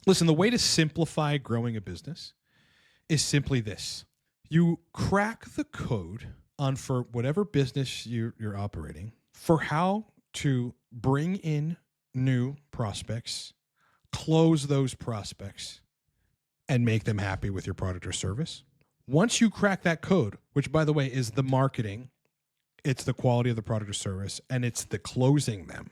Listen, the way to simplify growing a business is simply this. You crack the code on for whatever business you're operating for how to bring in new prospects, close those prospects, and make them happy with your product or service. Once you crack that code, which by the way is the marketing, it's the quality of the product or service, and it's the closing them,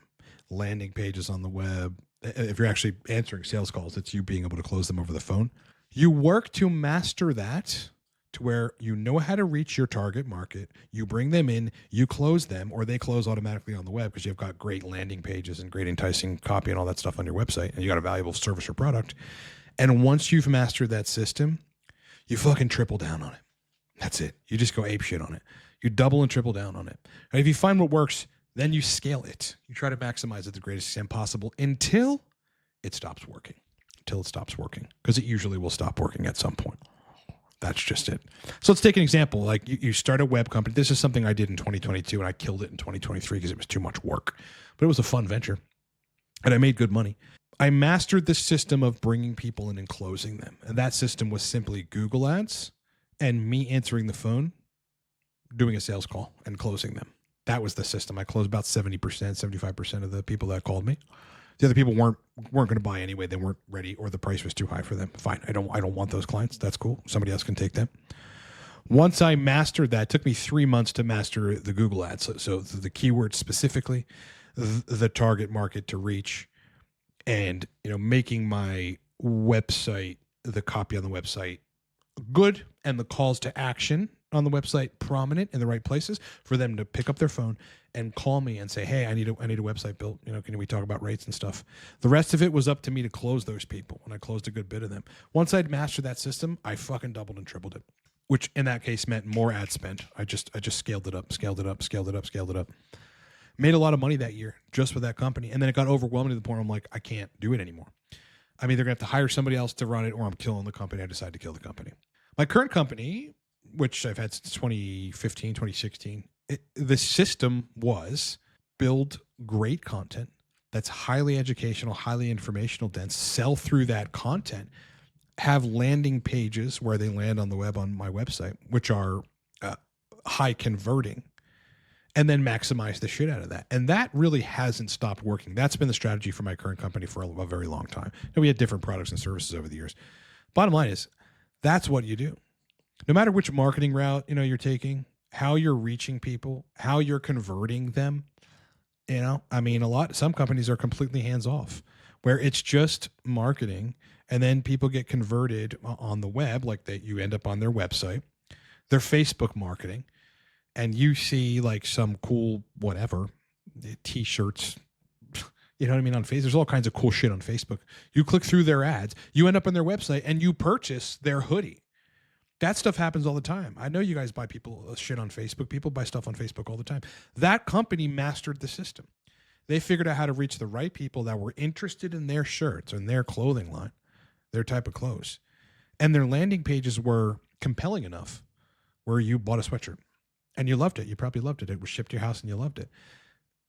landing pages on the web. If you're actually answering sales calls, it's you being able to close them over the phone. You work to master that to where you know how to reach your target market. You bring them in, you close them, or they close automatically on the web because you've got great landing pages and great enticing copy and all that stuff on your website, and you got a valuable service or product. And once you've mastered that system, you fucking triple down on it. That's it. You just go ape shit on it. You double and triple down on it. And if you find what works, then you scale it. You try to maximize it to the greatest extent possible until it stops working. Until it stops working. Because it usually will stop working at some point. That's just it. So let's take an example. Like you start a web company. This is something I did in 2022 and I killed it in 2023 because it was too much work. But it was a fun venture. And I made good money. I mastered the system of bringing people in and closing them. And that system was simply Google Ads and me answering the phone, doing a sales call and closing them. That was the system. I closed about 70%, 75% of the people that called me. The other people weren't going to buy anyway. They weren't ready, or the price was too high for them. Fine. I don't want those clients. That's cool. Somebody else can take them. Once I mastered that, it took me 3 months to master the Google Ads. So the keywords specifically, the target market to reach, and making my website, the copy on the website good, and the calls to action on the website prominent in the right places for them to pick up their phone and call me and say, hey, I need a website built. Can we talk about rates and stuff? The rest of it was up to me to close those people, and I closed a good bit of them. Once I'd mastered that system, I fucking doubled and tripled it, which in that case meant more ad spend. I just scaled it up. Made a lot of money that year just with that company. And then it got overwhelming to the point where I'm like, I can't do it anymore. I'm either going to have to hire somebody else to run it, or I'm killing the company. I decided to kill the company. My current company, which I've had since 2015, 2016, the system was build great content that's highly educational, highly informational dense, sell through that content, have landing pages where they land on the web on my website, which are high converting, and then maximize the shit out of that. And that really hasn't stopped working. That's been the strategy for my current company for a very long time. And we had different products and services over the years. Bottom line is, that's what you do. No matter which marketing route you're taking, how you're reaching people, how you're converting them. Some companies are completely hands off, where it's just marketing, and then people get converted on the web, like you end up on their website, their Facebook marketing, and you see like some cool whatever t-shirts. You know what I mean? On Facebook, there's all kinds of cool shit on Facebook. You click through their ads, you end up on their website, and you purchase their hoodie. That stuff happens all the time. I know you guys buy shit on Facebook. People buy stuff on Facebook all the time. That company mastered the system. They figured out how to reach the right people that were interested in their shirts and their clothing line, their type of clothes. And their landing pages were compelling enough where you bought a sweatshirt and you loved it. You probably loved it. It was shipped to your house and you loved it.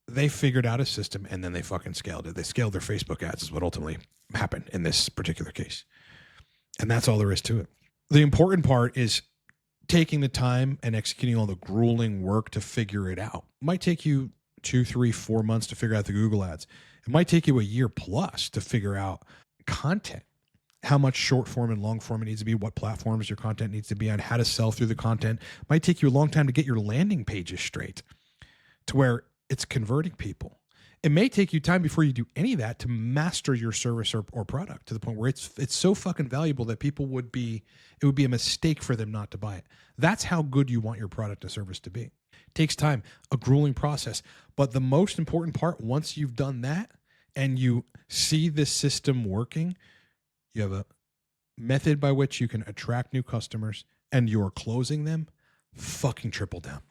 They figured out a system, and then they fucking scaled it. They scaled their Facebook ads is what ultimately happened in this particular case. And that's all there is to it. The important part is taking the time and executing all the grueling work to figure it out. It might take you 2, 3, 4 months to figure out the Google ads. It might take you a year plus to figure out content, how much short form and long form it needs to be, what platforms your content needs to be on, how to sell through the content. It might take you a long time to get your landing pages straight to where it's converting people. It may take you time before you do any of that to master your service or product to the point where it's so fucking valuable that it would be a mistake for them not to buy it. That's how good you want your product or service to be. It takes time, a grueling process. But the most important part, once you've done that and you see this system working, you have a method by which you can attract new customers and you're closing them, fucking triple down.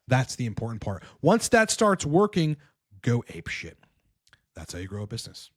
That's the important part. Once that starts working, go ape shit. That's how you grow a business.